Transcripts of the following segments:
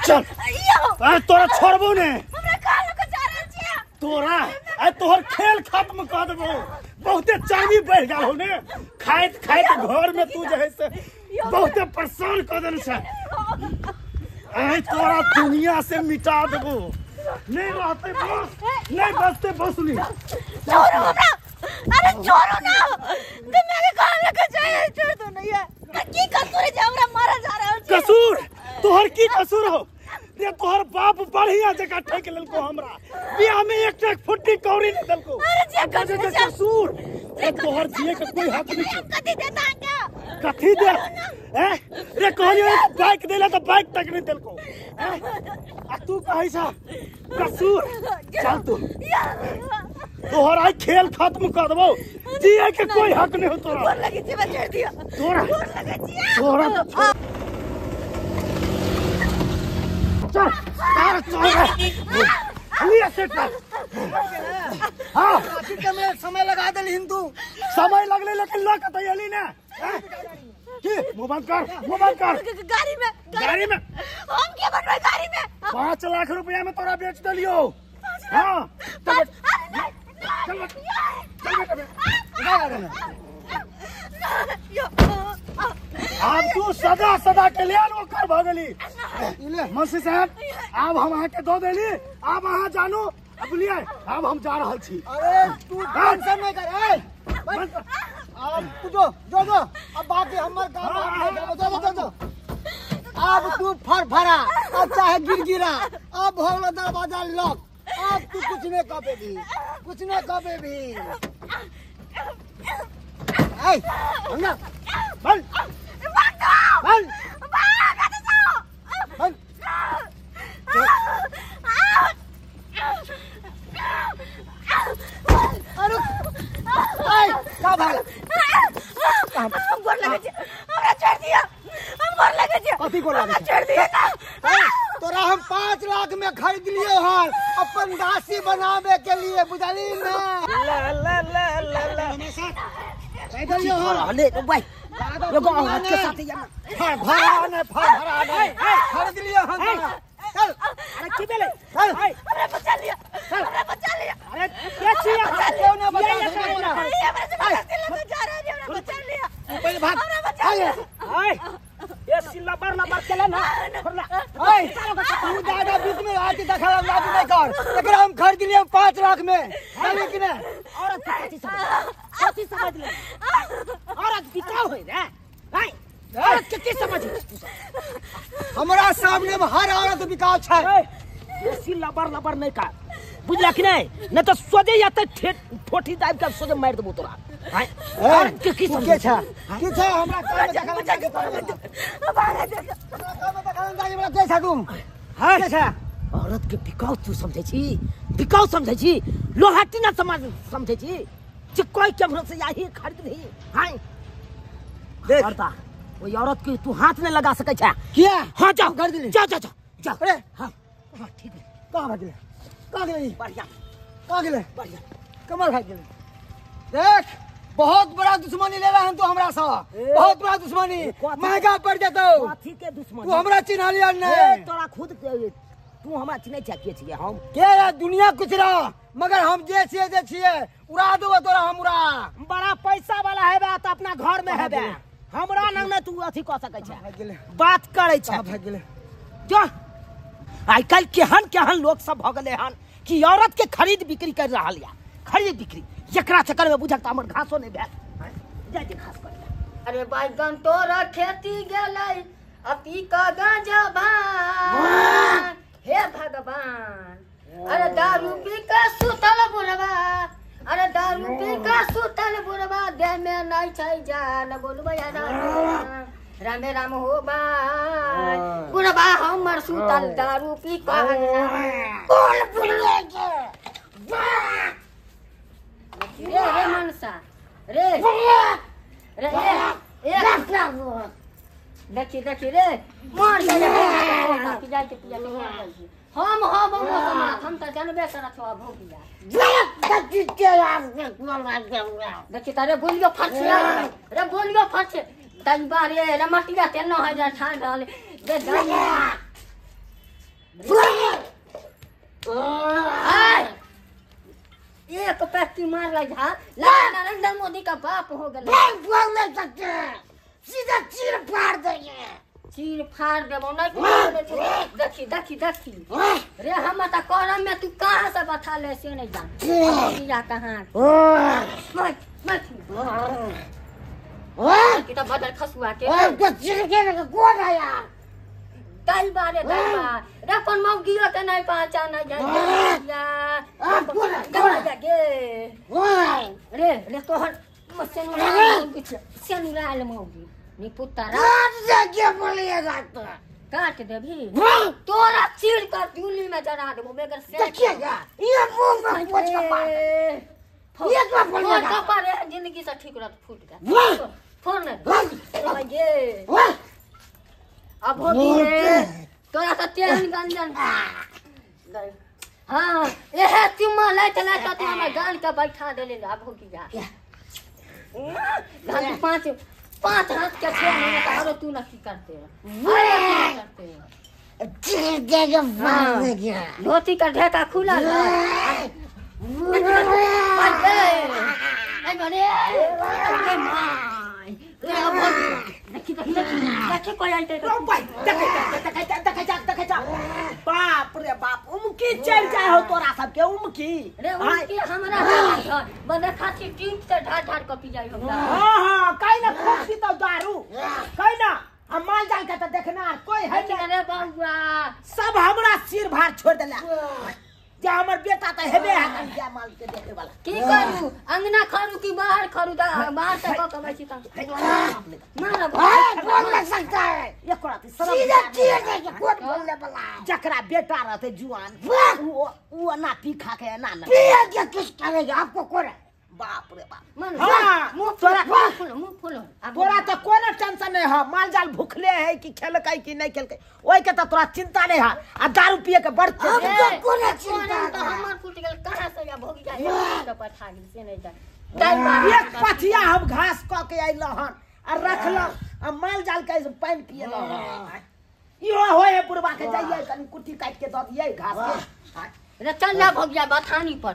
चल अरे तोरा छोड़बो ने तोरा तोहर खेल खत्म कर देबो। बहुते चर्बी बढ़ गल हो ने खाइत खाइत घर में तू जे है से बहुते परेशान कर देने से तोरा दुनिया से मिटा देबो। नहीं रहते बस नहीं बचते बसुली अरे छोड़ो ना तो मेरे कहां लगे जाए छोड़ दो नहीं है की कसूर है हमरा मारा जा रहा है। कसूर तोहर की कसूर हो रे? तोहर बाप बढ़िया जगह ठेक लेलको हमरा बियाह में एक फुट्टी कौड़ी नहीं देलको। अरे जे कसूर तोहर दिए के कोई हक नहीं। कथी देता क्या कथी दे रे कहलियो बाइक देला तो बाइक तक नहीं देलको। आ तू कहि सा कसूर चल तू तोहर आई खेल खत्म कर देबो। दिए के कोई हक नहीं हो तोरा। गोर लगी छी छोड़ दिया तोरा गोर लगे छी तोरा चल तार चल लिया सेट हां काफी के में समय लगा देली हिंदू समय लगले लेकिन लोग तैयारी ना की मोबाइल कर गाड़ी में हम के बनवे गाड़ी में 5 लाख रुपया में तोरा बेच दलियो। हां अब तू सदा के लिए कर भगली मंत्री साहब अब हम अहाँ के दो देली अब अहाँ जानू अब लिए अब हम जा रहा छी। अरे तू टेंशन नहीं कर अब तू जो अब बाकी हमर काम जो अब तू फरफरा अब चाहे गिरगिरा अब भोगलो दरवाजा लॉक अब तू कुछ नहीं कबे भी ए हमना बल अरे का भाग हम गोर लगे छी हमरा छोड़ दिया हम गोर लगे छी कथी गोर लगे छोड़ दिया ना तोरा हम 5 लाख में खरीद लिए हन अपन दासी बनावे के लिए बुझली ना पैदलियो हो ले भाई एगो औरत के साथ भरा नहीं खरीद लिए हन चल अरे की बेले चल हमरा बचा लिया अरे क्या छिया क्यों ना बचा ये बचा रहा है हमरा बचा लिया पहले भाग हमरा बचा लिया ये सिल्ला लबर चले ना छोड़ना तू दादा बीच में आके दखल अंदाज नहीं कर एकरा हम खरीद लिए 5 लाख में चले कि नहीं औरत कथी समझ ले औरत बिकाऊ है रे भाई औरत के समझ हमरा सामने में हर औरत बिकाऊ छै। ये सिल्ला लबर नहीं का बुझला कि नहीं न तो सोजे या तो ठोठी दाब के सोजे मार देबो तोरा। औरत के की समझ छै हमरा काम में दखल अंदाज के तुम हां औरत के बिकाऊ तू समझे छी लोहाटी ना समझे छी जे कोई केमरो से यही खरीद नहीं। हां देख करता वो औरत की तू हाथ नहीं लगा सके छा किया हां जा खरीद ले जा अरे हां ठीक है कहां भाग गेले बढ़िया बढ़िया कमर भाग गेले देख बहुत बड़ा दुश्मनी ले रहा है तू हमरा से बहुत बड़ा दुश्मनी महंगा पड़ जातो काठी के दुश्मन तू हमरा चिन्ह लिया नहीं तोरा खुद तू हमरा चिन्ह चाहिए छिए हम के दुनिया कुछ रहा मगर हम जे छिए उड़ा देबो तोरा हम उड़ा बड़ा पैसा वाला हेबे त अपना घर में हेबे हमरा नंग न तू अथी क सकै छै भाग गेले बात करे छै भाग गेले जो आई कल केहन लोग सब भ गेले हन कि औरत के खरीद बिक्री कर रहल या खरीद बिक्री एकरा चक्कर में बुझक हमर घासो नहीं भेल जाय के घास कर। अरे बैगन तोरा खेती गेलै अति का गांजा भान हे भगवान अरे दारू पी के सुतल बुढ़वा देह में नहीं छै जान बोलबे रामे राम हो बान बुढ़वा हमर सुतल दारू पी के कोन बुढ़वा के रे मनसा रे देखी रे मार जाए हम त जानबे कर छवा भोगिया देखी तारे बोलियो फरछिया रे बोलियो फरछे तई बारे रे मटिया तेनो 1000 छान डाले दे की मार लगा नरेंद्र मोदी का बाप हो गया। बोल नहीं सकते, सीधा चीर फाड़ देंगे। चीर फाड़ देबो नहीं। देखी देखी देखी रे हम त करम में तू कहां से बता ले से नहीं जान भौजिया कहां मत मत की तो बदल खसुआ के चीर के कौन है यार? दाई बारे रे कौन मौगियो त नहीं पहचान रे रे तोहर सेनुरा ले मौगी नी पुत्रा क्या बोलिएगा तो काट देबी तोरा चीर कर चूल्ही में जला देबो बेगर से देखिएगा ये मुंह में पोछ का मार ये क्या बोलिएगा पारे जिंदगी से ठीक रह फूट गया फोन ले ये अब होती है तोरा तो तेल गंजन हां ये तुम ले चला तो तुम हमारे गाल का बैठा देले अब होगी जा गाल पांच हाथ के छह महीने का और तू ना की करते चीर देगा मार देगा। धोती का ढेका खुला है बाप रे बाप उमकी चढ़ जाए हो तोरा सबके उमकी हमरा बंदे खाती टीप से ढार ढार के पी जाई हमरा। हां काई ना खोसी तो दारू काई ना हम माल जाल के तो देखना कोई है रे बाबूआ सब हमरा सिर भार छोड़ देला जे हमर बेटा त हेबे है कनिया माल के देखे वाला की करू अंगना खरू की बाहर खरू बाहर से कमाई छी त मार बोल नहीं सकता है ये कोराती सीधा चीर दे के कोट बोलने वाला जकरा बेटा रहते जुआन वो ना पी खा के ना पिया के किस करेगा आपको कोरे बाप रे बाप मन मुंह तोरा मुंह फुलो तोरा तो कोनो टेंशन नहीं है माल जाल भूखले है कि खेलकै कि नहीं खेलकै ओई के तो तोरा चिंता नहीं है आ दारू पिए के बढ़ते अब तो कोनो चिंता तो हमर फूट गेल कहां से या भोगी जाए तो पठा गेल से नहीं जाए एक पथिया हम घास क के आइल हन आ रखल आ माल जाल के पानी पिए ल यो होए बुढ़वा के जाइए कनी कुट्टी काट के द दिए घास के रे चल जा भोगिया बथानी पर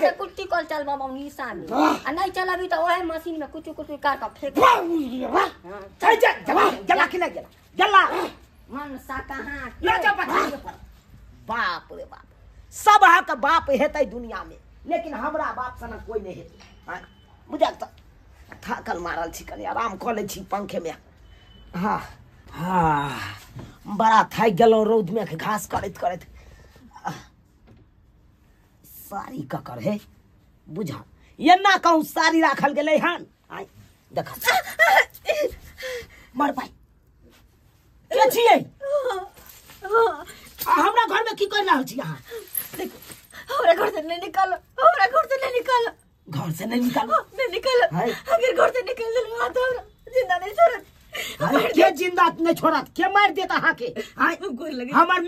से कुट्टी कल चल बाबा निशा में आ नहीं चलाबी तो ओहे मशीन में कुछ काट के फेंक चल जा जला कि नहीं जला जला मन सा कहां ले जा पठानी पर बाप रे बाप सब हा के बाप हेतै दुनिया में लेकिन हमरा बाप सना कोई नहीं हेतै बुझा त थाकल मारल छी कनी आराम क ले छी पंखे में हां हां बड़ा थाक गेलो रौद में घास करत करत सारी ककर है बुझा ये ना कहूं सारी राखल गेलै हन आई देखा मर भाई के छियै हमरा घर में की कर रहल छी अहाँ हमरा घर से नहीं निकालो घर से नहीं निकालो अगर घर से निकाल देलवा तो जिंदा नहीं छोड़त के जिंदा नहीं छोड़त के मार देत अहाँ के हमर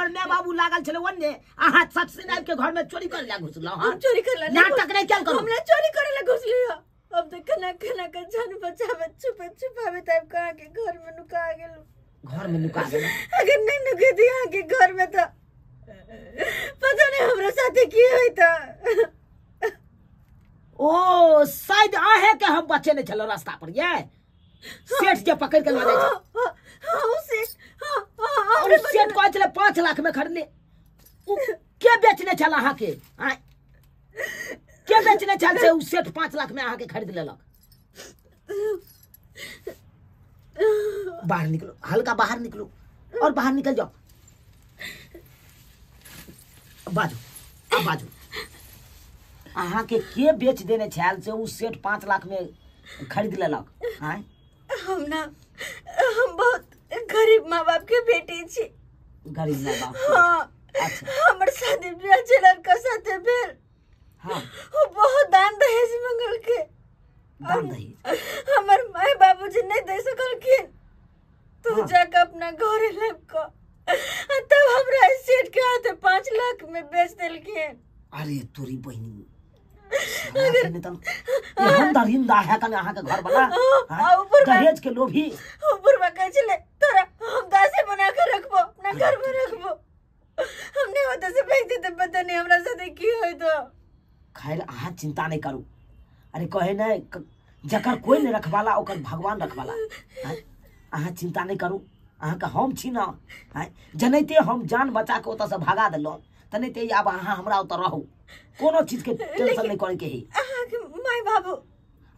मैं बाबू लागल छले ओन्ने अहाँ सच से नाम के घर में चोरी कर ला घुसलो हां चोरी कर ला नाटक नहीं क्या करो हमरा चोरी करे ला घुस लियो अब तो कना के जान बचावे छुपावे तब कहां के घर में नुका गेलो अगर नहीं नुके दिया के घर में तो पता नहीं हमरा साथे की होई त ओ शायद आहे के हम बचे नहीं चलो रास्ता पर ये सेठ के पकड़ के ले जाए और सेठ को चले 5 लाख में खरीद ले के बेचने चला अहाँ के के बेचने चल से उस सेठ 5 लाख में अहाँ के खरीद लेलक बाहर निकलो हल्का बाहर निकलो और बाहर निकल जाओ बाजू अहाँ के बेच देने छल से उस सेठ 5 लाख में खरीद लेलक हैं हम बहुत गरीब माँ बाप के बेटी छी गरीब माँ बाप हाँ अच्छा हमर शादी ब्याह जे लड़का साथे भेल हाँ वो बहुत दान दहेज मंगल के दान दहेज हमर माय बाबूजी नहीं दे सकलखिन तू हाँ। जाके अपना घर लेब को तब हमरा सेठ के हाथ 5 लाख में बेच देलखिन अरे तोरी बहनी हम दरिंदा है कने अहाँ के घर बना दहेज के लोभी ऊपर में कह चले तोरा हम दासी बना के रखबो अपना घर में रखबो हमने होता से भेज देते पता नहीं हमरा साथे की होई तो खैर अहाँ चिंता नहीं करू। अरे कहे न जकर कोई नहीं रखवाला ओकर भगवान रखवाला। अहाँ चिंता नहीं करू, अहाँ का हम छी ना। जनैते हम जान बचा के ओतऽ से भगा देलहुँ तनैते आब अहाँ हमरा ओतऽ रहू, कोनो चीज के टेंशन नहीं करे के ही। माय बाबू,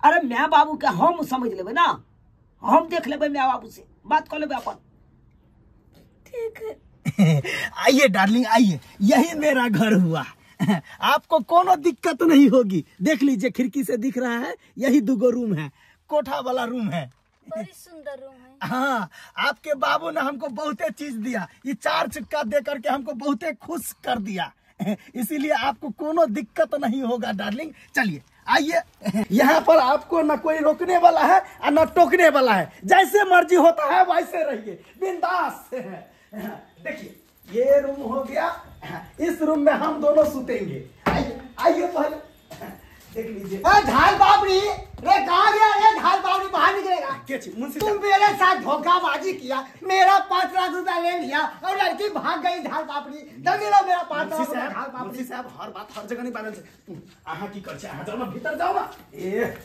अरे माय बाबू के हम समझ लेबै ना, हम देख लेबै माय बाबू से बात कर लेबै अपन। ठीक है। आइए डार्लिंग आइए, यही मेरा घर हुआ। आपको कोनो दिक्कत नहीं होगी। देख लीजिए खिड़की से दिख रहा है, यही 2 रूम है, कोठा वाला रूम है। बड़ी सुंदर रूम है। हाँ, आपके बाबू ने हमको बहुते चीज दिया, ये 4 चक्का दे करके हमको बहुते खुश कर दिया। इसीलिए आपको कोनो दिक्कत नहीं होगा डार्लिंग। चलिए आइए। यहाँ पर आपको न कोई रोकने वाला है और न टोकने वाला है, जैसे मर्जी होता है वैसे रहिए, बिंदास से है। देखिए ये रूम हो गया, इस रूम में हम दोनों सुतेंगे। आइए आइए पहले देख लीजिए। झाल बाबरी, रे कहाँ गया रे झाल बाबरी, बाहर निकलेगा। तुम मेरे साथ धोखाबाजी किया, मेरा 5 लाख रुपया ले लिया और लड़की भाग गई झाल बाबरी। जल्दी लो मेरा 5 लाख रुपया। झाल बाबरी साहब हर बात हर जगह नहीं बानल छै। अहाँ की कर छै, अहाँ जाओ ना भीतर जाओ ना। ए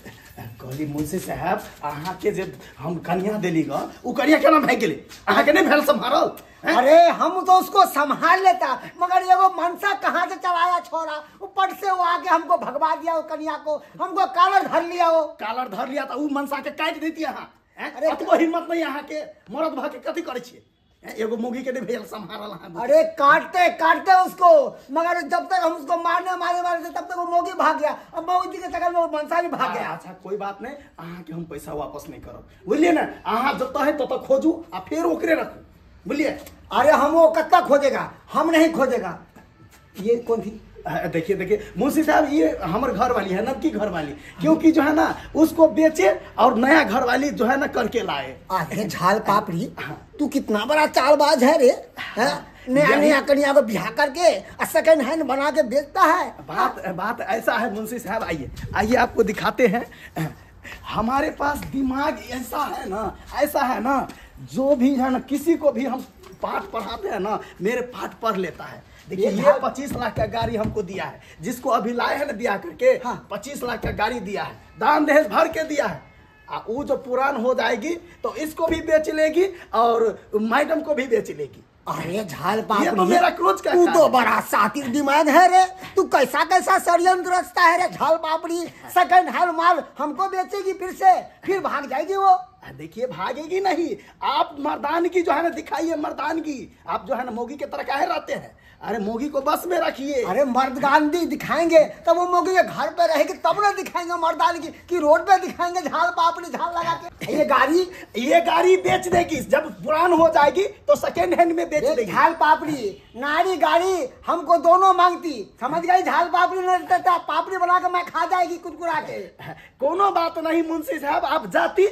कहली मुंशी साहब अहाँ के जे हम कन्या देली ग उ कन्या केना भाग गेलै, अहाँ के नहीं भेल संभारल। अरे हम तो उसको संभाल लेता, मगर ये वो मनसा कहाँ से चलाया छोरा, ऊपर से वो आके हमको भगवा दिया, वो कन्या को हमको कालर धर लिया। वो कालर धर लिया तो वो मनसा के काट देती अहाँ। अरे तो हिम्मत नहीं यहाँ के मरद भा के कथी करे छिए, एगो मुगी के नहीं भेल संभारल अहाँ। अरे काटते काटते उसको, मगर जब तक हम उसको मारने तब तक वो मोगी भाग गया, अब मोगी के चक्कर में वो मनसा भी भाग गया। अच्छा कोई बात नहीं, अहाँ के हम पैसा वापस नहीं करब, बुझलिए ना। अहाँ जब है तब तक खोजू आ फिर ओकरे रखू, बोलिए। अरे हम वो कत्ता खोजेगा, हम नहीं खोजेगा। ये कौन थी? देखिए देखिए मुंशी साहब, ये हमारे घर वाली है, नबकी घर वाली, क्योंकि जो है ना उसको बेचे और नया घर वाली जो है ना करके लाए। अरे झाल पापड़ी, तू कितना बड़ा चालबाज है रे, नया नया कन्या को ब्याह करके सेकंड हैंड बना के बेचता है। बात ऐसा है मुंशी साहब, आइए आइए आपको दिखाते हैं। हमारे पास दिमाग ऐसा है ना, जो भी है ना किसी को भी हम पाठ पढ़ाते हैं ना, मेरे पाठ पढ़ लेता है। देखिए ये 25 लाख का गाड़ी हमको दिया है, जिसको अभी लाए हैं ना दिया करके। हाँ। 25 लाख का गाड़ी दिया है, दान दहेज भर के दिया है। वो जो पुरान हो जाएगी तो इसको भी बेच लेगी और मैडम को भी बेच लेगी। अरे झाल पापड़ी, तो मेरा क्रोध का तू तो बड़ा सातिर दिमाग है रे, तू कैसा कैसा षड्यंत्र रचता है रे झाल पापड़ी। सेकंड हैंड माल हमको बेचेगी फिर भाग जाएगी वो। देखिए भागेगी नहीं, आप मर्दानगी जो है ना दिखाइए, मर्दानगी। आप जो है ना मोगी के तरह काहे रहते हैं, अरे मोगी को बस में रखिए। अरे मर्दानगी दिखाएंगे तब वो मोगी के घर पे रहेगी, तब ना दिखाएंगे मर्दानगी की रोड पे दिखाएंगे झाल पापड़ी झाल लगा के। ये गाड़ी बेच देगी, जब पुरान हो जाएगी तो सेकेंड हैंड में बेच देगी। झाल पापड़ी नारी गाड़ी हमको दोनों मांगती, समझ गई। झाल पापड़ी नहीं पापड़ी बना के मैं खा जाएगी कुरकुरा के। कोनो बात नहीं मुंशी साहब, आप जाती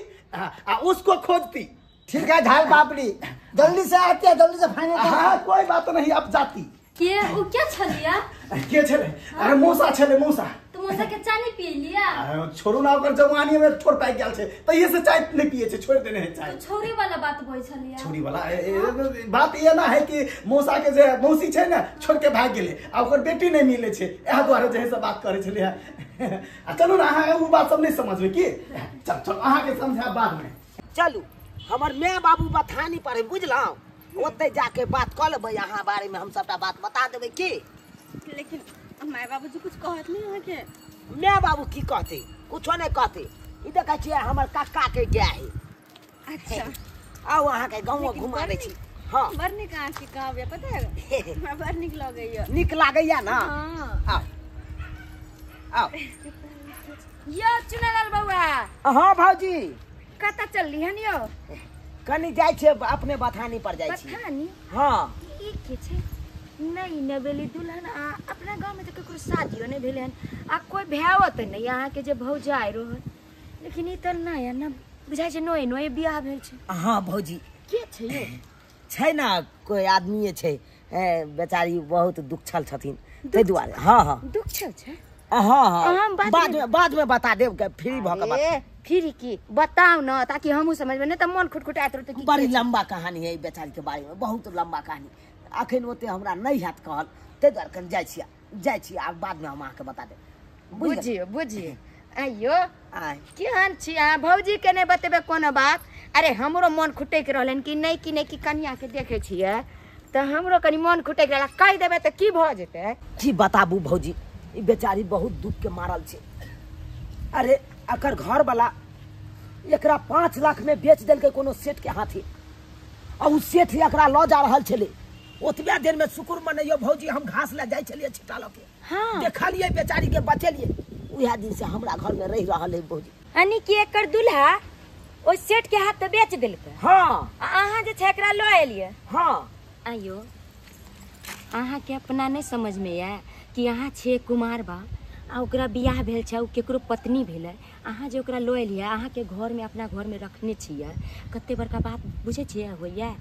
उसको खोजती। ठीक है झाल पापड़ी, जल्दी से आती है, जल्दी से फाइनल। हाँ कोई बात नहीं, आप जाती। क्या छलिया? के छले? अरे मौसा छले, मौसा। तो मौसा के चाय नहीं पी लिया? छोड़ू ना, ओकर जवानी में छोड़ पाई गेल छे, तो ये से चाय नहीं पिए छे, छोड़ देने है चाय। तो छोरी वाला बात बोल छलिया। छोरी वाला बात ये ना है कि मौसा के जे मौसी छे ना छोड़ के भाग गेले, आ ओकर बेटी नहीं मिले छे, एहा द्वारे जे से बात करे छले। चलू ना, अहाँ वो बात सब नहीं समझबे की। चल अहाँ के समझा बाद में। चलू हमार माय बाबू बथानी पर बुझलौ, ओते जाके बात कर लेबै, यहाँ बारे में हम सबटा बात बता देबै की। लेकिन माय बाबू जी कुछ कहत नहीं है के? माय बाबू की कहते, कुछो नहीं कहते। ई देखै छियै हमर काका के गाय है। अच्छा आओ अहाँ के गाँव घुमा दै छी। हाँ बड़ निक अहाँ के कहबे, पता है हमरा बड़ निक लगैया। निक लागैया ना? हां आओ यो चुनालाल बउआ। हाँ भौजी कता चलली हन यो? कनी जाय छे अपने बथानी पर जाय छी। बथानी? हाँ ई के छे? नहीं न बेली दुल्हन अपना गांव में तो ककरो शादियो नहीं भेले हन, आ कोई भैवत नहीं यहाँ के जे भौजाई रहन, लेकिन ई त नया न बुझाय छे नोए नोए बियाह भेल छे। हाँ भौजी के छे यो? छै ना कोई आदमी छै, बेचारी बहुत दुख छल छथिन तै दुआरे। हाँ हाँ दुख छल छे। हाँ बाद में बता देब, फ्री भ के बात। फिर की बताओ ना, ताकि हमहू समझ में, नहीं तो मन खुटखुटात रहते। बड़ी लंबा कहानी है बेचारी के बारे में, बहुत लंबा कहानी। अखन ओते हमरा नहीं हाथ कहल, ते दुआरे कन जाय छी, आब बाद में हम अहाँ के बता देब। बुझियो बुझियो आइयो केहन छी अहाँ भौजी के नहीं बतेबे कोनो बात। अरे हमरो मन खुटे के रहलन कि नहीं कि कन्या के देखे छिए तो हमरो कनी मन खुटे के कह देबे तो की भ जेते। की बताबू भौजी ई बेचारी बहुत दुख के मारल छे। अरे अकर घर वाला एकरा 5 लाख में बेच देलके कोनो सेठ के हाथे और उ सेठ एकरा ल जा रहल छले। ओतबे देर में शुक्र मनैयो भौजी हम घास ले जाय छलिए छिटा ल के। हां देखलिए बेचारी के बचेलिए। उहा दिन से हमरा घर में रह रहल है भौजी। अनि कि एकर दुल्हा ओ सेठ के हाथ बेच देलके। हां अहाँ जे छै एकरा ल एलिए। हां आइयो अहाँ के अपना नहीं समझ में आए कि अहाँ छे कुमार बा आ ओकरा बियाह भेल छै उ केकरो पत्नी भेले। अहाँ जे ओकरा ल एलिए अहाँ के घर में अपना घर में रखने छिए कते बड़का बात बुझे छिए होइए।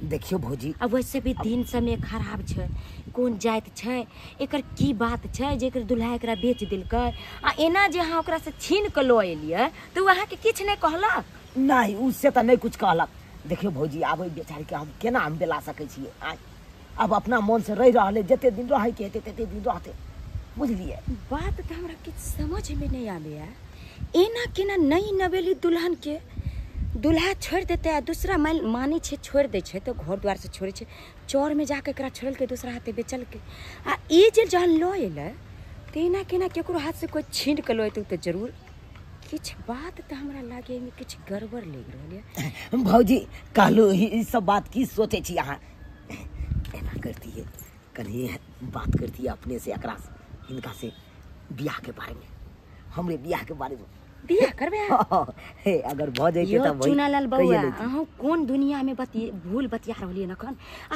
देखियो भौजी अब वैसे भी दिन समय खराब छै कौन जात छै एकर की बात छै जे एकर दुल्हा एकरा बेच देलकै आ एना जे अहाँ ओकरा से छीन के ल एलिए तो अहाँ के किछ नहीं कहलक। नहीं उससे तो नहीं कुछ कहलक। देखियो भौजी आब बेचारी के हम केना हम बेला सकै छिए। अब अपना मन से रह रहले जते दिन रहे के हेते तते दिन रहते बुझलिए। बात तो हमरा किछ समझ में नहीं आबे है एना केना नई नवेली दुल्हन के दुल्हा छोड़ देते आ दूसरा मानी छे छोड़ दे छे तो घर द्वार से छोड़े छे चौर में जाके एकरा छोड़ल के दूसरा हाथे बेचल के आ ई जे जहन लो एले तेना केना केकरो हाथ से कोई छीन के लो तो जरूर किछ बात तो हमरा लागे में किछ गड़बड़ लग रहल है। भौजी कहलू ई सब बात की सोचे छी अहाँ एना करती है कहीं बात करती है अपने से एकरा इनका से बियाह के बारे में हमरे बियाह के बारे में बियाह करबे हे अगर भ जाइते त वही चुनालाल बउआ अहाँ कोन दुनिया में भूल बतिया रहलिए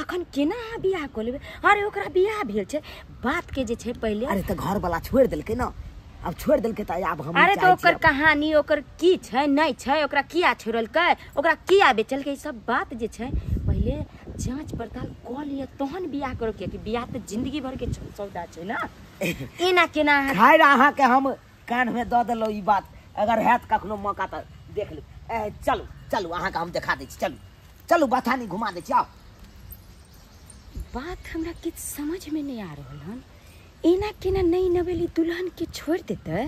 अखन केना अहाँ बियाह क लेबे। अरे ओकरा बियाह भेल छै बात के जे छै पहले। अरे त घर वाला छोड़ देलकै ना अब छोड़ देलकै त अब हम अरे तो ओकर कहानी ओकर की छै नहीं छै ओकरा किया छोड़लकै ओकरा किया बेचलकै सब बात जे छै पहले जांच पड़ताल क लिए तहन बियाह करो के कि बियाह त जिंदगी भर के सौदा छै ना। एना केना खैर अहाँ के हम कान में द देलो ई बात अगर हैत कखनो मौका त देख ले। चलू चलू अहाँ के हम दिखा दै छी चलू चलू बथानी घुमा दै छी। आओ बात हमरा किछ समझ में नहीं आ रहल हन एना केना नई नवेली दुल्हन के छोड़ देते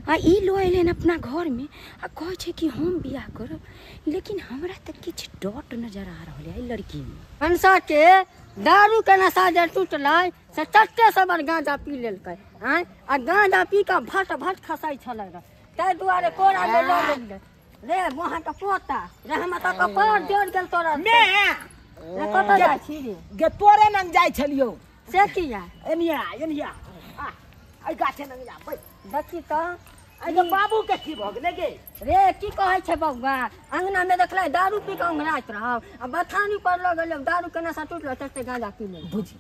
आ ई लो एलन अपना घर में आ कहे छै कि हम बियाह करब लेकिन हमरा त किछ डॉट नजर आ रहल है लड़की में। हंसा के दारू के नशा जे टूटलै से चट्टे से बड़ गांजा पी लेलकै आ गांजा पी के भट भट खसाई छलै ताहि दुआरे कोरा ले ल लेले रे वहां के पोता रे हम त कपार जोड़ गेल तोरा मैं रे कत जाइ छी रे गे तोरे नंग जाय छलियो से किया एनिया एनिया आ गाछे नंग जा बैठ देखी त आई तो बाबू के की भ गेलै गे रे की कहै छै बउआ अंगना में देखलै दारू पी के अंगनाइत रहौ आ बथानी पर ल गेल दारू के नशा टूटलो तते गांजा पी ले बुझी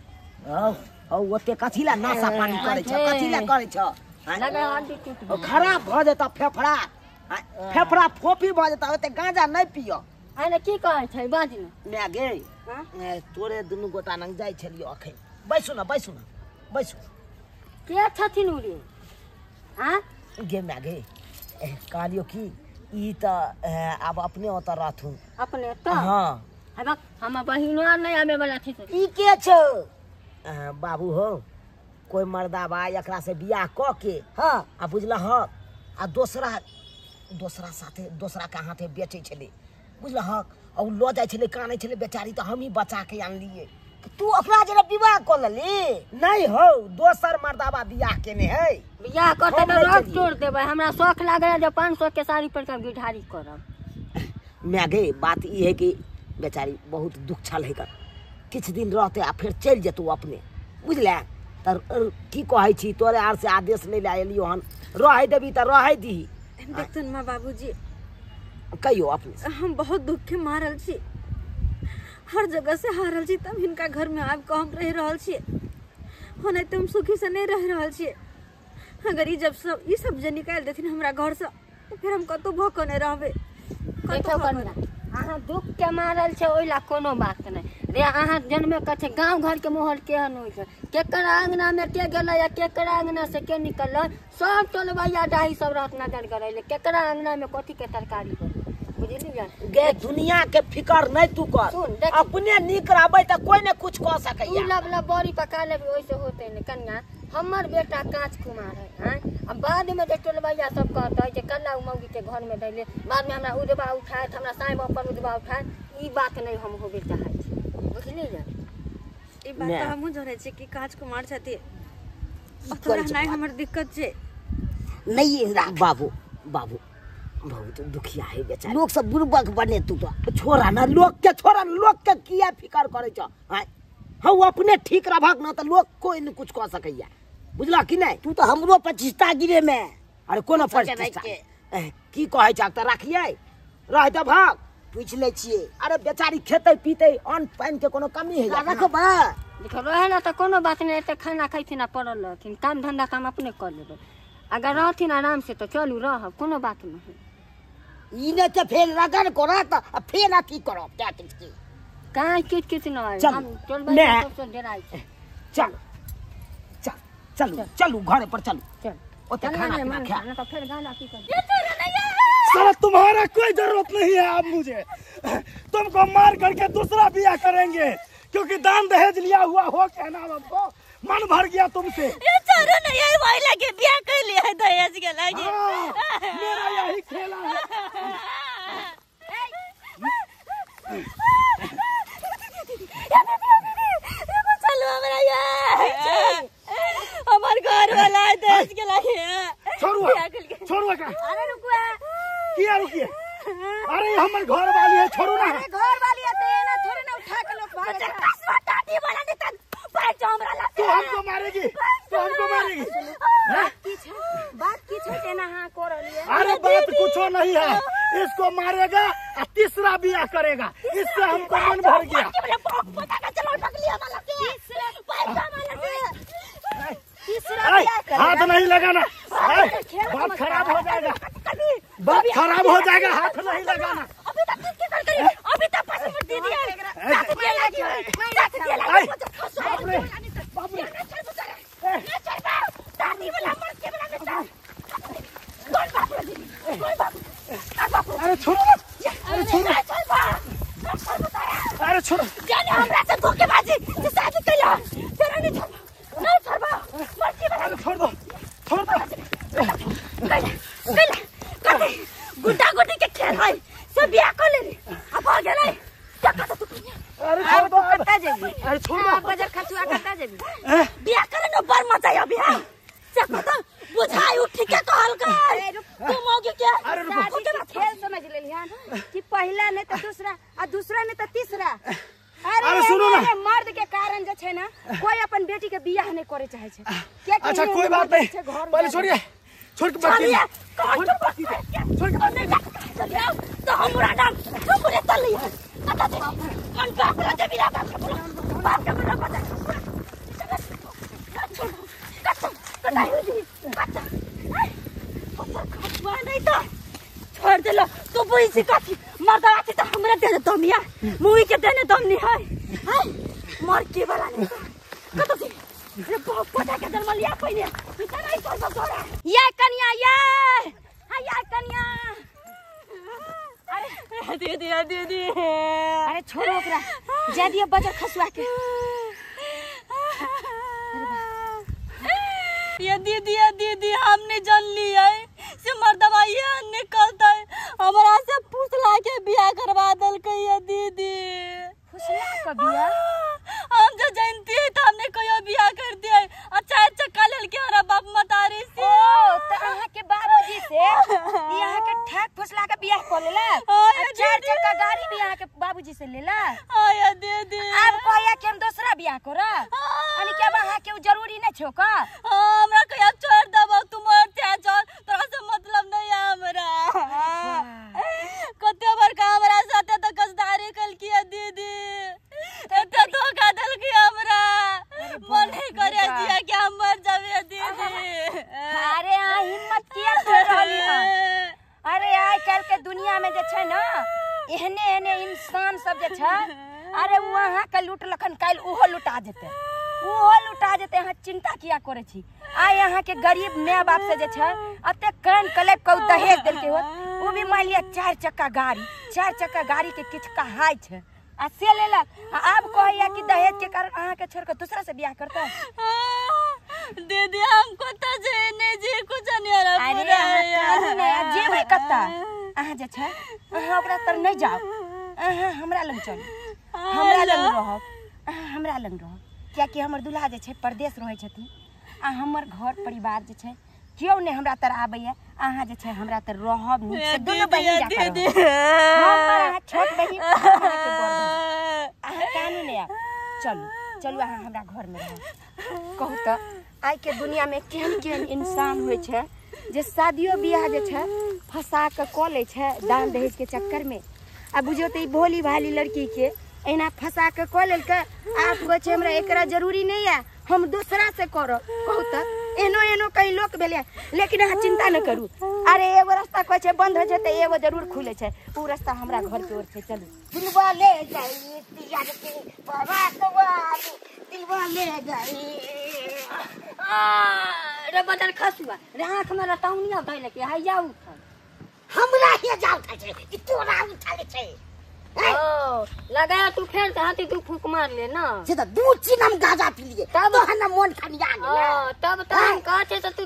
औ ओते कथीला नाशा पानी करे छ कथीला करे छ लगे हड्डी टूट खराब भ जेता फेफड़ा फेफड़ा फोफी भ जेता ओते गांजा नहीं पियो। आने की कहै छै बाज न मैं गे तोरे दुनु गोटा नंग जाय छलियो अखन बैसु न बैसु के छथिन उरी हां गे मैं गे कहलियो की ई त अब अपने ओत रहथुन अपने त हां हम बहिनो नहीं आवे वाला थी ई के छो बाबू हो कोई मर्दा बा एकरा से बियाह क के हां आ बुझला ह आ दोसरा साथे दोसरा के हाथे बेचै छले बुझला ह और लो जाय छले कानै छले बेचारी त हम ही बचा के आनलिए। तू ओकरा जरा विवाह क लेली नहीं हो दोसर मर्दा बा बियाह केने है बियाह करते त रोक तोड़ देबै हमरा शौक लागै जे 500 के साड़ी पर के गिठारी करब। मैं गे बात ई है कि बेचारी बहुत दुख छल है कर किछ दिन रहते आ फिर चल जेतू अपने बुझले तर की कहै छी तोरे आर से आदेश नहीं ला एलियो हन रह देबी त रह दी। देखतन माँ बाबूजी कहियो अपने हम बहुत दुख के मारल छी हर जगह से हारल छी तब इनका घर में आब के हम रह रहल छी होने तुम सुखी से नहीं रह रहल छी। अगर ये सब जे निकाल देथिन हमरा घर से तो फिर हम कतो भूख नहीं रहबे। देखो कन्या अहाँ दुख के मारल छै ओइला कोनो बात नहीं रे अहाँ जन्मे कथे गांव घर के माहौल केहन होय छै केकरा अंगना में के गेलै या केकरा अंगना से के निकललै सब टोलबैया डाही सब रहत नजर करैले केकरा अंगना में कथी के तरकारी बन बुझलिए गे दुनिया के फिकर नहीं तू कर, सुन, देख। अपने निक रहबै त कोई न कुछ कह तू सकैया। लब बड़ी पका लेबी वैसे होते नहीं कन्या। हमर बेटा कांच कुमार है हैं। अब बाद में देख टोलबैया सब कहता है जे कल्ला मौगी के घर में दैले, बाद में हमरा उदबा उठाए हमरा साईं अपन उदबा उठाए, ई बात नहीं हम होबे चाहै छी, बुझलिए। ई बात तो हमहू जोड़े छी कि काज कुमार छथि, तोरा नहीं हमर दिक्कत छे। नहीं बाबू बाबू बहुत दुखिया है बेचारा, लोग सब बुर्बक बने तू तो छोरा ना, लोग के किया फिकर करे छ। हम अपने ठीक रहक न त लोग कोई न कुछ कह सकैया, बुझला कि नहीं। तू तो हमरो प्रतिष्ठा गिरे में, अरे कोनो प्रतिष्ठा की कहे छ त राखिए रह त भाग पूछ ले छिए। अरे बेचारी खेते पीते अन्न पानी के कोनो कमी है रखबा। देखो रहे ना तो कोनो बात नहीं, तो खाना खैथिन पड़ल रहथिन, काम धंधा काम अपने कर लेबै। अगर रहथिन आराम से तो चलू रह, कोनो बात नहीं। इने त फेर रगड़ करत आ फेर आ की करब क्या किछ कहाँ किच न आए चल, हम टोलबा मैं- सबसे डराई छै। चल चल चलू चलू घर पर चलू, चल ओते खाना पीना खा। ना तो फिर गाना की कर। साला तुम्हारा कोई जरूरत नहीं है अब मुझे, तुमको मार करके दूसरा बियाह करेंगे, क्योंकि दान दहेज लिया हुआ हो कहना हमको मन भर गया तुमसे। ये छोरो नहीं है वही लगे बियाह कर लिया है दहेज के लागे। मेरा यही खेला है। चलो हमरा ये हमार घर वाला है दहेज के लागे। छोड़ुआ का अरे रुको किया रुकिए, अरे हमर घर वाली है, छोड़ू ना। घर वाली है तो ना थोड़े ना उठा के लोग भागे। टाटी वाला नहीं तन पर हमरा ला तू हमको मारेगी, तू हमको मारेगी। बात की छै ना हां को रही है। अरे बात कुछो नहीं है, इसको मारेगा और तीसरा बियाह करेगा, इससे हमको मन भर गया। पता का चलो टकलिया वाला के पैसा वाला के तीसरा हाथ नहीं लगाना, बात खराब हो जाएगा, बात खराब हो जाएगा, हाथ नहीं लगाना। अभी तक किसके कर करी, अभी तक पैसा मत दे दिया। साथ दे लगी बाप रे दादी वाला मर के वाला बेटा अरे छोड़ो मत, अरे छोड़ो, अरे छोड़ो। जाने हमरा से धोखेबाजी से शादी कैला तेरा नहीं छोड़बा मर के वाला अरे छोड़ दो, छोड़ दो। कैला गुड्डा गुड्डी के खेल है सब बियाह कर ले अब आ गेलै टका तो तू अरे छोड़ दो, कता जेबी। अरे छोड़ दो। बजर खर्चुआ कता जेबी। बियाह करे न बर मचाया बियाह चको तो बुझाई उठी के कहल कर तू मौगी के अरे रुको। शादी के खेल समझ लेलिहन कि पहला नहीं तो दूसरा और दूसरा नहीं तो तीसरा। अरे सुनो ना। मर्द के कारण जे छै ना कोई अपन बेटी के बियाह नहीं करे चाहे छै। कियाकि अच्छा एहन कोई बात मर्द नहीं, छै घर में पहले छोड़िए, छोड़ के बात चलिए कीजिए। छोड़ के तो हमरा नाम तू बोले चली आता दे मन का अपना दे बिना बाप का बोला पता नहीं तो छोड़ दे लो तू बुई से काटी मर्दा आती तो हमरा दे दे तुम यार मुई के देने तुम नहीं है मर के वाला नहीं कतो थी अरे बहुत पता के जन्म लिया पहले इतना नहीं कर सकता ये कन्या ये कन्या अरे दीदी अरे छोड़ो ओकरा जा दियो बजर खसुआ के। ये दीदी हमने जान लिया है से मर्दवा ये निकलता है हमारा से पूछला के बियाह करवा दल के ये दीदी फुसला का बियाह हम जो जानती है तो हमने कोई बियाह कर दिया है। अच्छा कालल के हमारा बाप मतारी से ओ तो अहाँ के बाबूजी से यहाँ के ठाक फुसला के बियाह कर लेला। चार चक्का गाड़ी भी यहाँ के बाबूजी से लेला। आया दीदी अब कहया कि हम दूसरा बियाह करा अनि के वहाँ के जरूरी नहीं छो का। हमरा के अब छोड़ दबो तुम मरते छोड़ तोरा से मतलब नहीं है हमरा कते बार का हमरा साथे तो कसदारी कल किया दीदी एते धोखा दल के हमरा मन नहीं करे जिया कि हम मर जावे दीदी। अरे हिम्मत किया कर रहली है। अरे आज कल के दुनिया में जे छै ना एहने एहने इंसान सब जे छै अरे वहाँ के लूट लखन काल उहो लुटा जेते यहाँ चिंता किया करे छी। आ यहाँ के गरीब माय बाप से जे छै अते कान कलेब के दहेज देलके हो वो भी मान लिया 4 चक्का गाड़ी के किछ कहाय छे आ से लेलक अब कहैया कि दहेज के कारण अहाँ के छोड़ के दूसरा से बियाह करता दीदी हमको तो जेने जी कुछ नहीं आ रहा अरे अहाँ नहीं जेबै कत्ता अहाँ जे छै अहाँ ओकरा तर नहीं जाओ अहाँ हमरा लग चल हमरा लग रहब अहाँ हमरा लग रहब कियाकि हमर दूल्हा जे छै परदेश रहै छथिन आ हमर घर परिवार जे छै क्यों नहीं हमरा तर आबैया अहाँ जे छै हमरा तर रहब नीक से दुनू बहिन जाकर हमर छोट बहिन अहाँ के बड़ अहाँ कानू नहीं आब चलू अहाँ हमरा घर में रहब कहू तो आई के दुनिया में केहन इंसान होय छै जे शादियो बियाह जे छै फंसा के क लै छै दान दहेज के चक्कर में आ बुझियो त ई भोली भाली लड़की के एना फंसा के क लेलकै आप कहै छै हमरा एकरा जरूरी नहीं है हम दूसरा से करब कहू त एनो कई लोक भेले लेकिन अहाँ चिंता न करू अरे एगो रास्ता कहै छै बंद हो जेतै एगो जरूर खुले छै उ रास्ता हमरा घर के ओर से चलू दिलवा ले जाई तिया के दिलवा ले जाई रे बदन खसुआ रे आँख में रतौनिया भइले के हाय जाऊ हमरा हे जाऊ था छै कि तोरा उठा ले छै ओ लगाया तू फेर हाथी तू फूक मार ले ना से तो दू चिनम गाजा पी लिए तब हन मन खनिया गेल तब हम कहते तो तू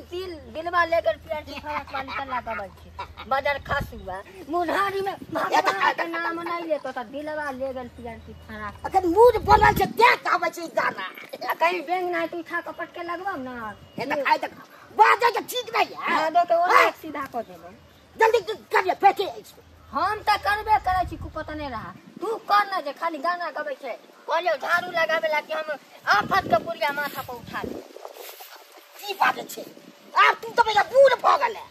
दिलवा लेकर प्यार की फरक वाली कर लगा बैठे बदर खसुआ मुढ़ारी में भगवान का नाम नहीं ले तो दिलवा लेकर प्यार की फरक अगर मूड बोलल से देख आबै छै गाना कहीं बेंग ना तू खा के पटके लगबम ना हे त खाइ त बाजे के ठीक नहीं है हां दो तो और सीधा कर देबो जल्दी करिए फेंके हम त करबे करे छी को पता नहीं रहा तू कर ना जे खाली गाना गबै छै कहलियो झाड़ू लगाबे ला कि हम आफत के पुरिया माथा पर उठा ले की बात छै अब तू तो मेरा बूढ़ भ गेले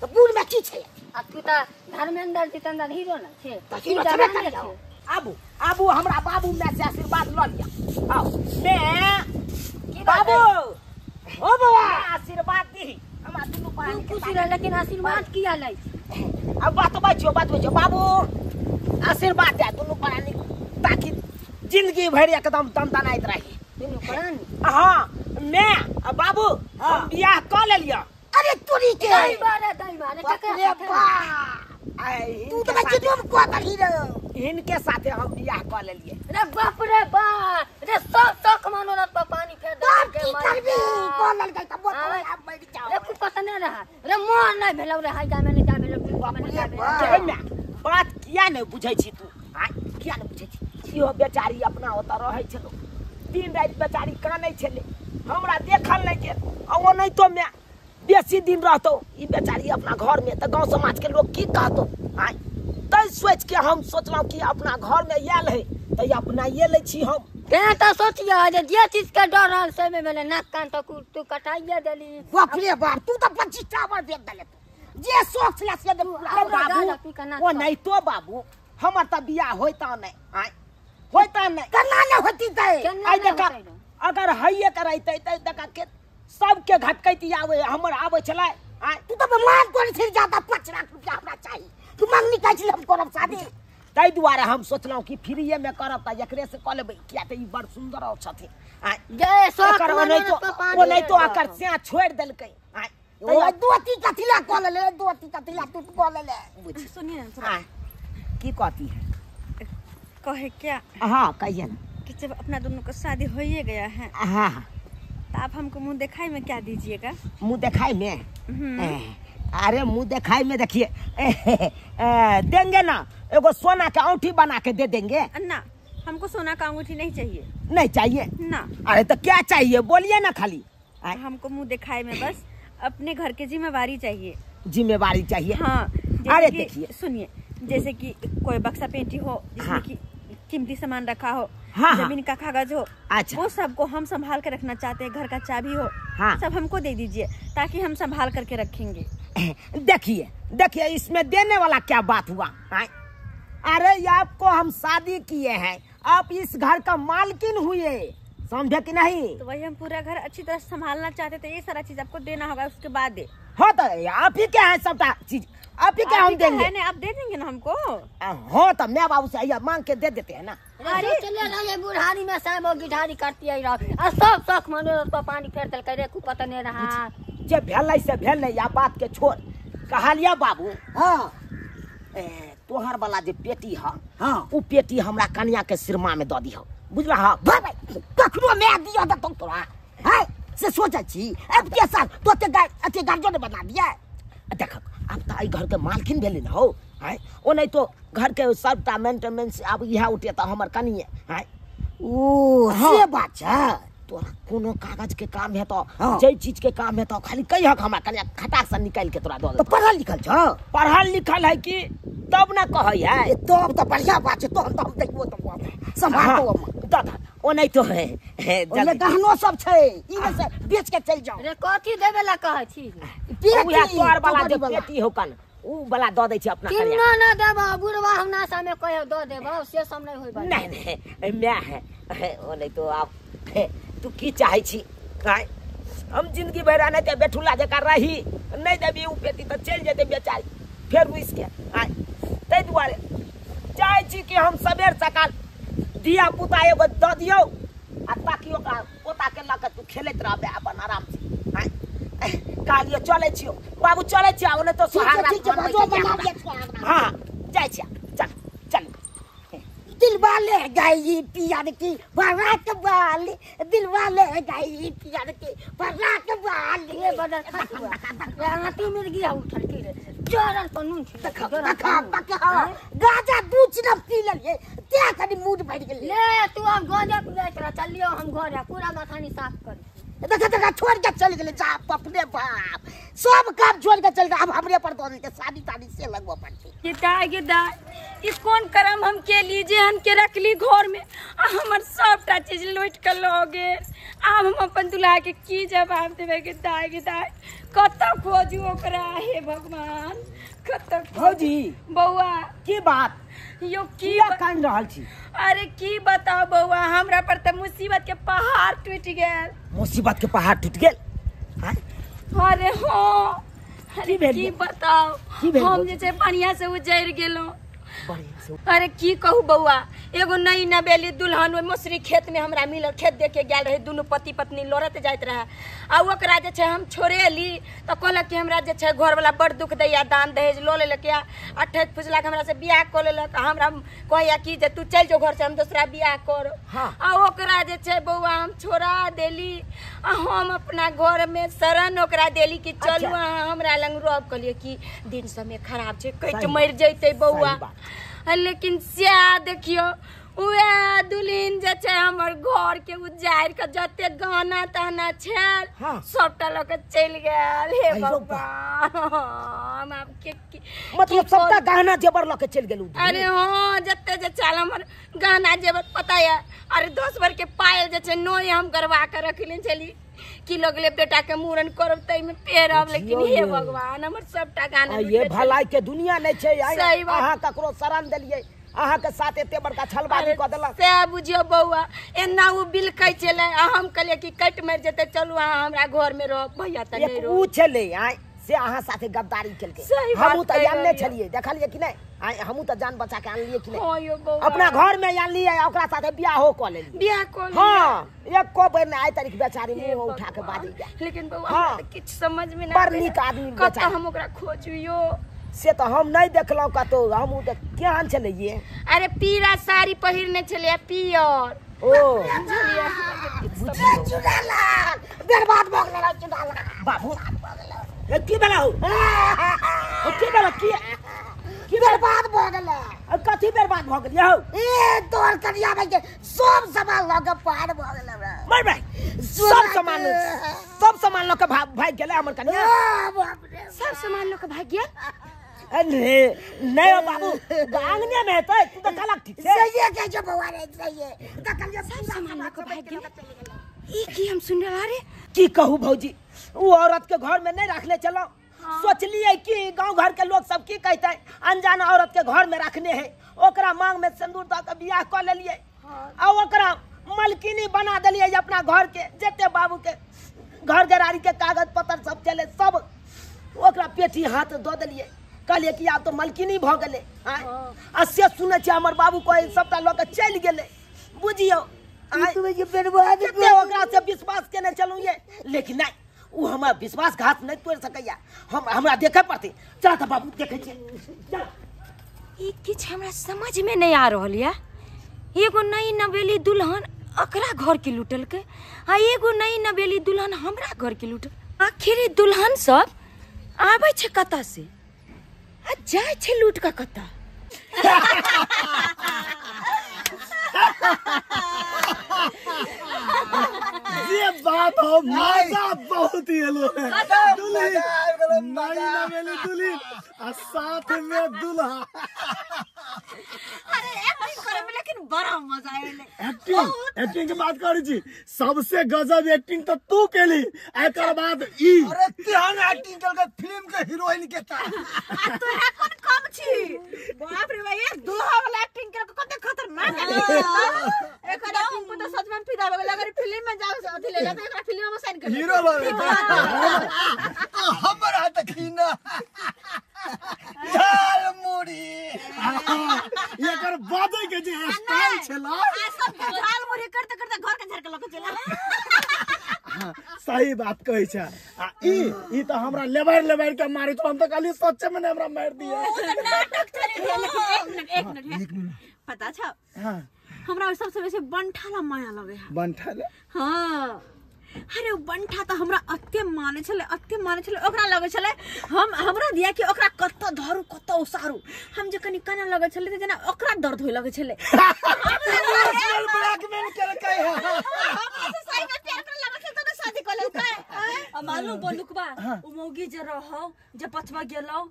तो बूढ़ में की छै आ तू त धर्मेंद्र जितेंद्र हीरो ना छै त हीरो छबे करे आबू हमरा बाबू में से आशीर्वाद ल लिया आओ मैं बाबू ओ बाबा आशीर्वाद दी हमरा दुनु पानी खुशी रह लेकिन आशीर्वाद किया लै अब बात बचो बाबू आशीर्वाद दे दुनु प्राणी ताकि जिंदगी भर एकदम दनदनाइत रही दुनु प्राणी हां मैं बाबू हम बियाह क लेलियो अरे तोरी के दई मारे टके तू तो बच्चों को करही रे इनके साथे हम बियाह क लेलिए रे बाप रे सब मानो रात पर पानी फेर दे के मार बोलल गई त बोल अब बैठ जाओ रे कुछ पता नहीं रहा रे मोर नहीं भेलौ रे हाय जामे नहीं जाबे बात किया नहीं बुझै छी तू हां किया नहीं बुझै छी इहो बेचारी अपना होता रहै छलो दिन रात बेचारी कानै छले हमरा देखल नहीं गेल ओ नहीं तो मैं बेसी दिन रहतो ई बेचारी अपना घर में त गांव समाज के लोग की कहतो हां तै सोच के हम सोचलौ कि अपना घर में आयल है त अपना ये ले छी हम के त सोचिया जे चीज के डर रहल से में मेले नाक कान त तू कटाइए देली बाप रे बाप तू त 25 टावर देख देले जे सोच ले से बाबू ओ नहीं तो बाबू हमर त बियाह होइता नहीं आय होइता नहीं कना न होती तै आई देखा अगर हइए करैतै त देखा के सबके घटकैती आवे हमर आवे छलै आय तू त मान कोन छिर जाता 5 लाख रुपया हमरा चाहिए तू मांगनी कहै छी हम करब शादी तै दुआरे हम सोचलौ कि फ्रीए में करब त एकरे से क लेबै किया त ई बड़ सुंदर औ छथि आय जय सोख ओ नहीं तो आकर से छोड़ देलकै आय ओ दोती कथिला क ले दोती कथिला तू क ले सुनिए ना की कहती है कहे क्या हां कहिए ना कि जब अपना दोनों का शादी हो ही गया है हां तो आप हमको मुंह दिखाई में क्या दीजिएगा मुंह दिखाई में अरे मुंह दिखाई में देखिए देंगे ना एगो सोना का अंगूठी बना के दे देंगे ना हमको सोना का अंगूठी नहीं चाहिए नहीं चाहिए ना अरे तो क्या चाहिए बोलिए ना खाली हमको मुंह दिखाई में बस अपने घर की जिम्मेवारी चाहिए जिम्मेवारी चाहिए हाँ अरे देखिए सुनिए जैसे कि कोई बक्सा पेटी हो जिसमें हाँ। कि कीमती सामान रखा हो हाँ, जमीन का कागज हो अच्छा। वो सबको हम संभाल के रखना चाहते हैं घर का चाबी हो हाँ। सब हमको दे दीजिए ताकि हम संभाल करके रखेंगे देखिए इसमें देने वाला क्या बात हुआ है? अरे आपको हम शादी किए हैं आप इस घर का मालकिन हुए समझे कि नहीं तो वही हम पूरा घर अच्छी तरह संभालना चाहते थे ये सारा चीज आपको देना होगा उसके बाद दे हो तो आप ही क्या है सबका चीज आप ही क्या हम देंगे है ना आप दे देंगे ना हमको हो तो मैं बाबू से मांग के दे देते हैं ना अरे चलिए ना ये बुढ़ारी में साहब गिठारी करती है और सब शौक मनोरथ पर पानी फेर दल करे को पता नहीं रहा जे भेलै से भेलै या बात के छोड़ कहलिया बाबू हाँ तोहर वाला जे पेटी है हाँ उ पेटी हमरा कन्या के सिरमा में दऽ दिहो बुझला हा भाई कखनो मैं दिया त तोरा है से सोचा छी अब के साथ तो ते अते गार्जियन ने बना दिया देख अब तो आई घर के मालकिन भेली न हो है ओ नहीं तो घर के सबटा मेंटेनेंस अब इहा उठे त हमर कनिए है ओ से बात छै तोरा कोनो कागज के काम है तो हाँ। जे चीज के काम है तो खाली कहिया हमरा कन्या खटाक से निकाल के तोरा दऽ तो दे पढ़ल लिखल छ पढ़ल लिखल है कि तब ना कहै है तो अब तो बढ़िया बात छै तो हम देखबो तो संभाल तो दादा ओ नहीं तो है ओले गहनो सब छै ई में से बेच के चल जाओ रे कथी देबे ला कहै छी उहे तोर वाला जे पेटी हो कन उ वाला दऽ दै छै अपना कन्या किन्ना ना देबो बुढ़वा हमरा सामने कहियो दऽ देबो से सब नहीं होई बात नहीं नहीं मैं है ओ नहीं तो आप तू की चाहे छी काय हम जिंदगी भर नहीं ते बेठुला जका रही नहीं देबी उ पेटी तो चल जेते बेचारी फिर रुइस के आय तै दुआरे चाहे छी कि हम सबेर सकाल दिया पुता एगो दऽ दियौ आ ताकि ओकरा पोता के लक तू खेलैत रहबे अपन आराम से आय कालियो चले छियो बाबू चले छियो ओने तो सोहाग ठीक छै जो बना दिया हां जाय छिया चल चल दिल वाले गई पियार की बारात वाली दिल वाले गई पियार की बारात वाली ये बदल खसुआ रे आटी मिल गया उठल के रे जोरन पर नून छी गाजा दूध न पी लिए त्या कनी मूड बढ़ गेल ले तू अब गांजा पिए चला चलियो हम घर पूरा माथानी साफ कर देखा छोड़ के चल गेले जा अपने बाप सब काम छोड़ के चल गए अब हमरे पर दोनों के शादी तादी से लगवा पड़ती ये कौन करम हम के लीजिए हम के रख ली घर में आ हमर सबटा चीज लूट के लोगे अब हम अपन दुल्हा के की जवाब देबे के दाई कत खोजू ओकरा हे भगवान कत भौजी बौआ की बात यो की किया कान रहल छी अरे की बताओ बौआ हमरा पर त मुसीबत के पहाड़ टूट गेल मुसीबत के पहाड़ टूट गेल हैं अरे हाँ अरे भेल की ये? बताओ की भेल हम बौआ? जे छै बढ़िया से उजैर गेलो बढ़िया से अरे की कहू बउआ एगो नई नवेली दुल्हन ओइ मौसरी खेत में हमरा मिलल खेत देखे गेल रहे दुनू पति पत्नी लड़त जाइत रहे आ ओकरा जे छै हम छोड़ेली तो कहलक कि हमरा जे छै घर वाला बड़ दुख दैया दान दहेज लो लेलक या अठैत फुसला के हमरा से बियाह कर लेलक हमरा कहया कि जे तू चल जो घर से हम दूसरा बियाह कर हाँ। आ ओकरा जे छै बउआ हम छोड़ा देली आ हम अपना घर में शरण ओकरा देली कि चलू अच्छा। अहाँ हमरा लंग रह कहलिए कि दिन समय खराब छै कट सही मर जैते बउआ सही बात। लेकिन स्या देखियो उहे दुल्हन जे छै हमर घर के उजाड़ के जते गहना तहना छेल हाँ। सबटा लऽ के चल गेल हे अयो भगवान हम आब के मतलब की सबटा गहना जेवर लके चल गेलू अरे हाँ जते जे चल हमर गहना जेवर पता है अरे 10 भर के पायल जे छै नोय हम करवा के रखले छली कि लगले बेटा के मूरन करब तै में पेरब लेकिन हे भगवान हमर सबटा गहना ये भलाई के दुनिया नहीं छै सही बात। अहाँ ककरो शरण देलिए अहाँ के साथ एते बड़का छलबाजी क देलक से बुझियो बउआ एना उ बिल कै चले आ हम कहलिए कि कट मर जेते चलू अहाँ हमरा घर में रह भैया त नहीं एक रह ऊ छले आय से अहाँ साथे गद्दारी केलके सही बात हमहू त कहि जानने रहलियै। छलिए देखलिए कि नहीं आय हमहू त जान बचा के आनलिए कि नहीं हो यो बउआ अपना घर में आनलिए ओकरा साथे बियाह हो क लेलिए बियाह को हां एक को बेर में आय तारीख बेचारी मुंह उठा के बाजी गया लेकिन बउआ हाँ। हमरा त किछ समझ में ना बड़ नीक आदमी कत बेचारी। हम ओकरा खोजियो से तो हम नहीं देखलौ कतो हमहू त केहन छले ये अरे पीरा साड़ी पहिरने छले पियर ओ चुड़ाला बर्बाद भ गेल चुड़ाला बाबू ए की बेला हो ओ की बेला की बर्बाद भ गेल कथी बर्बाद भ गेल यौ ए तोर कनिया भाई के सब सामान लग पार भ गेल हमरा मर भाई सब सामान लोग के भाग गेले हमर कन्या बाप रे सब सामान लोग के भाग गया नहीं हो बाबू आंगने में है तू तो गलत ठीक से सही है के जो बउआ रे सही है देखलिए सब सामान लोग के भाग गया ई की हम सुन रहा रे की कहूँ भौजी वो औरत के घर में नहीं रखने चलो सोचलिए कि गांव घर के लोग सब की कहते हैं अनजान औरत के घर में रखने हैं ओकरा मांग में सिंदूर द के बियाह कर लेलिए आ ओकरा मलकिनी बना देलिए अपना घर के जते बाबू के घर गरारी के कागज पत्र सब चले सब ओकरा पेटी हाथ दो देलिए कहलिए कि आब तो मलकिनी भ गेले आ से सुने छी हमर बाबू कोई सबटा लोग चल गेले बुझियो तुम्हें ये बर्बाद कते ओकरा से विश्वास केने चलू ये लेकिन नहीं उ हमरा विश्वासघात नहीं तोड़ सकैया हम हमरा देखे पड़ते चल त बाबू देखे छी चल ई किछ हमरा समझ में नहीं आ रहल या। एगो नई नवेली दुल्हन अकरा घर के लूटल के आ एगो नई नवेली दुल्हन हमरा घर के लूटल। आखिर ई दुल्हन सब आबै छे कता से आ जाय छे लूट का कता। ये बात हो मजा बहुत ही लो है। दुल्हन नई नवेली दुल्हन और साथ में दूल्हा। अरे एक्टिंग करे में लेकिन बड़ा मजा आएले। एक्टिंग की बात करी छी, सबसे गजब एक्टिंग तो तू केली। एकर बाद ई अरे तेहन एक्टिंग करके फिल्म के हीरोइन के ता आ तोरा कोन कम छी। बाप रे भाई ये दूल्हा वाला एक्टिंग करे कते खतरनाक है। एकर एक्टिंग पे तो सच में फिदा हो गेल। अगर फिल्म में जाओ अथी ले जाते एकरा फिल्म में साइन कर हीरो हमरा तखीना झाल मुड़ी एकर बाजे के जे स्टाइल छला सब के झाल मुरी करते करते घर के झरके लके चला। सही बात कहै छै। आ ई तो हमरा लेबर के मारे तो हम तो खाली सच्चे में हमरा मार दिया। नाटक चली एक मिनट पता छ। हां हमरा सबसे बेसी बंठाला माया लगे है। बंठाला हां अरे बंठा तो हमरा अत्ते माने छले ओकरा लगे छले हम हमरा दिया कि ओकरा कत्त धरू कत्त उसारू। हम जे कनी काना लगे छले त जना ओकरा दर्द होय लगे छले। ब्लैकमेल कर के है। हमसे सही में प्यार करे लगे छले त शादी कर ले काय। मालूम बलुकबा उ मौगी जे रहौ जे पछवा गेलौ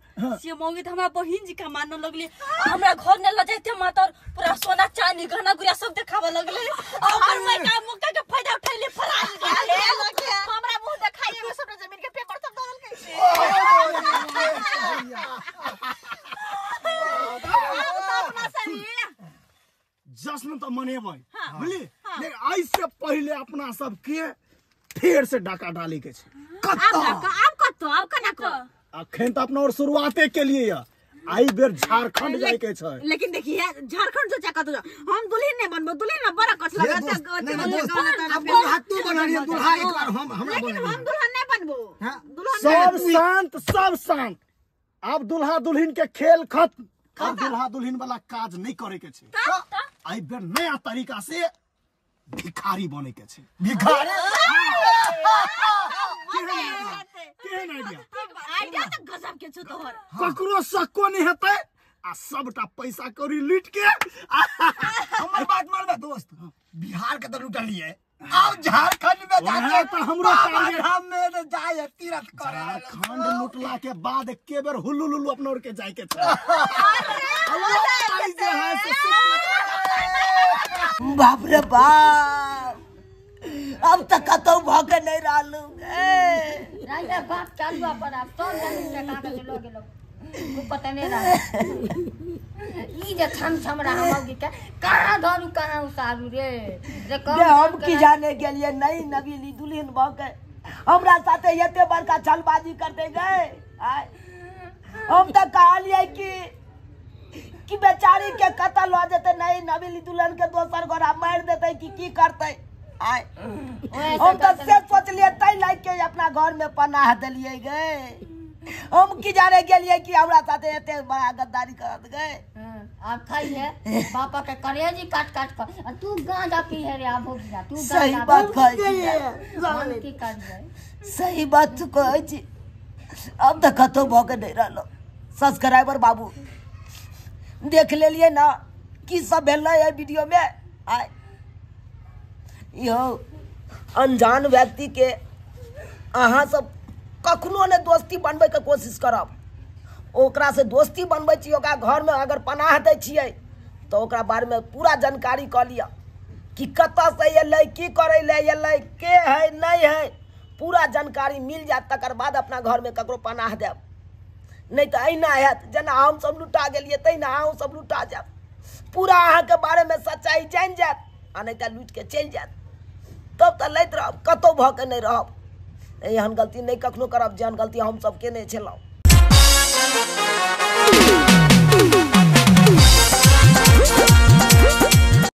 से मौगी त हमरा बहिन जी का मानन लगले। हमरा घर ने ल जाते मातर पूरा सोना चांदी गहना गुड़िया सब देखावा लगले। और मैं का मौका के फायदा उठैले फरार गेल। हमरा मुंह देखाइए में सब जमीन के पेपर सब दल के। जश्न तो मनेबै बुझली, लेकिन आई से पहले अपना सब के फेर से डाका डाली के छै। अब कना को अखन तो अपना और शुरुआते के लिए आई बेर झारखंड जाए के छै। लेकिन देखिए झारखंड जो चाका तो हम दुल्हन नहीं बनबो। दुल्हन ना बड़ा कछ लगाते अब हाथ तू बनानी दुल्हा एक बार हमरा लेकिन हम दुल्हन नहीं बनबो। सब शांत। अब दुल्हा दुल्हन के खेल खत्म। अब दुल्हा दुल्हन वाला काज नहीं करे के छै। आई बेर नया तरीका से भिखारी बने के छै। भिखारी केहन आइडिया? आइडिया तो गजब के छ तोहर। ककरो शक्को नहीं हेतै आ सबटा पैसा कौड़ी लूट के हमर बात मानबे दोस्त। बिहार के तो लुटलिए अब झारखंड में जाके तो हमरो टारगेट हम में जाए तीरथ करे। झारखंड लुटला के बाद एके बेर हुल्लू लुल्लू अपना और के जाए के छै। बाप रे बाप, अब तक कतौ भके नहीं रहलू। राजा बात चालू पर अब तो जमीन के कागज लो गेलो तू पता नहीं रहा। ई जे छम रहा मौगी के कहां धरू कहां उतारू रे हम की जाने के लिए नई नवेली दुल्हन भके हमरा साथे एते बड़का छलबाजी करते गए। हम तो कहलिए कि बेचारी के कत्ल हो जते, नई नवेली दुल्हन के दोसर गोरा मार देते की करते। हम तो से सोचलिए तै लाग के अपना घर में पनाह दिलिए गए। हम की जाने के लिए कि हमरा साथे एते बड़ा गद्दारी करत गए। अब खाई है पापा के करेजी काट कर तू गांजा पी है रे। अब हो गया तू सही बात कह की कर दे। सही बात तू कहै छी। अब तक कतौ भके नहीं रहलो। सब्सक्राइबर बाबू देख लेलिए ना की सब भेल है वीडियो में। आय यो अनजान व्यक्ति के अहाँ सब कखनो ने दोस्ती बनबे के कोशिश करब। ओकरा से दोस्ती बनबै छी, ओकरा घर में अगर पनाह दै छियै तो ओकरा बारे में पूरा जानकारी क लिया कि कतऽ से एलै, की करे ले एलै, के है नहीं है, पूरा जानकारी मिल जात तकर बाद अपना घर में ककरो पनाह देब। नहीं तो अहिना हैत जेना हम सब लुटा गेलिए तहिना अहूँ सब लुटा जाब। पूरा अहाँ के बारे में सच्चाई जान जात आ नहीं तो लूट के चल जात। तब तो लैत रहब, कतौ भऽ के नहीं रहब। एहन गलती नहीं कखनो करब जेहन गलती हम सब केने छलहुँ।